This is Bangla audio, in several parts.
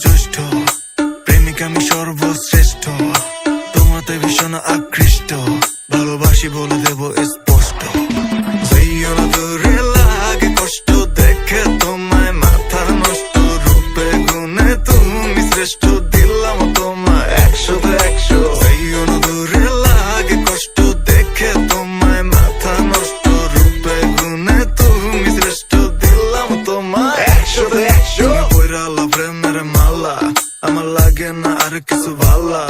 জ্যৈষ্ঠ, প্রেমিক আমি সর্বশ্রেষ্ঠ, তোমাতে ভীষণ আকৃষ্ট, ভালোবাসি বলে দেব স্পষ্ট। যাইও না দূরে লাগে কষ্ট, দেখে তোমায় মাথা নষ্ট, রূপে গুণে তুমি শ্রেষ্ঠ, দিলাম তোমায় 100-100। যাইও না দূরে লাগে কষ্ট, দেখে তোমায় মাথা নষ্ট, রূপে গুণে তুমি শ্রেষ্ঠ, দিলাম তোমায় 100-100। পয়রালা প্রেমের মালা, আমার লাগে না আর কিছু ভালা,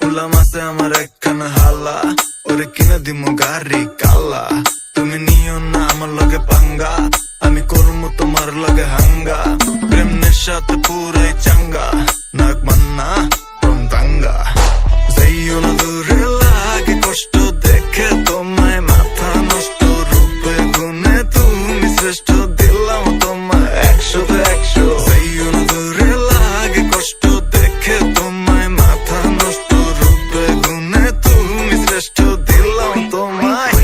উলাম আছে আমার একখানা হালা, ওরে কিনে দিমু গাড়ি কালা। তুমি নিও না আমার লগে পাঙ্গা, আমি করবো তোমার লগে হাঙ্গা, প্রেম নেশাতে পুরাই চাঙ্গা, নাক মান্না প্রম দাঙ্গা। যাইও না দূরে লাগে কষ্ট, দেখে তোমায় মাথা নষ্ট, রূপে গুণে তুমি শ্রেষ্ঠ, দিলাম তোমায় 100-100। যাইও না দূরে লাগে কষ্ট, দেখে তোমায় মাথা নষ্ট, রূপে গুণে তুমি শ্রেষ্ঠ, দিলাম তোমায়।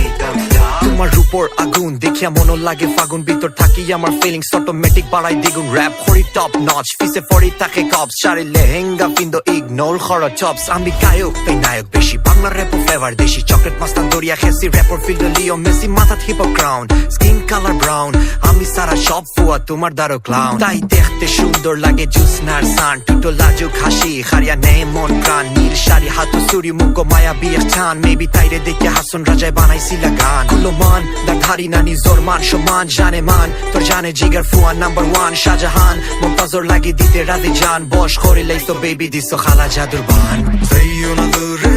তোমার রূপর আগুন দেখিয়া মন লাগে ফাগুন, ভিতর থাকি আমার ফিলিংস অটোমেটিক বাড়াই দ্বিগুণ, র‍্যাপ করি টপ নচ, ফিসে ফরি থাকে কপস, শাড়ি লেহেঙ্গা পিন্দো ইগনোর খরচ চপস। আমি গায়ক তাই নায়ক বেশি, বাংলা র্যাপও ফ্লেভার দেশি, চকলেট মাস্তান দরিয়া খেসি, র্যাপর ফিল্ড লিও মেসি, মাথাত hip hop crown, skin colour brown, আমি সারা সব ফুয়া তোমার দ্বারো ক্লাউন। তাই দেখতে সুন্দর লাগে জুসনার সান, টুটো লাজুক হাসি, হারিয়া নেই মন প্রাণ, নীল শাড়ি হাতু চুরি মুখ মায়া বিয়ের ছান, মেবি তাইরে দেখে হাসন রাজায় বানাইছিলা গান। কুলো মান দাধারি নানি জোর মান সমান, জানে মান তোর জানে জিগার ফুয়ান নাম্বার 1 শাহজাহান, মমতাজর লাগি দিতে রাধে জান, বস করিলেই তো বেবি দিছো খালা জাদুর বান। যাইও না দূরে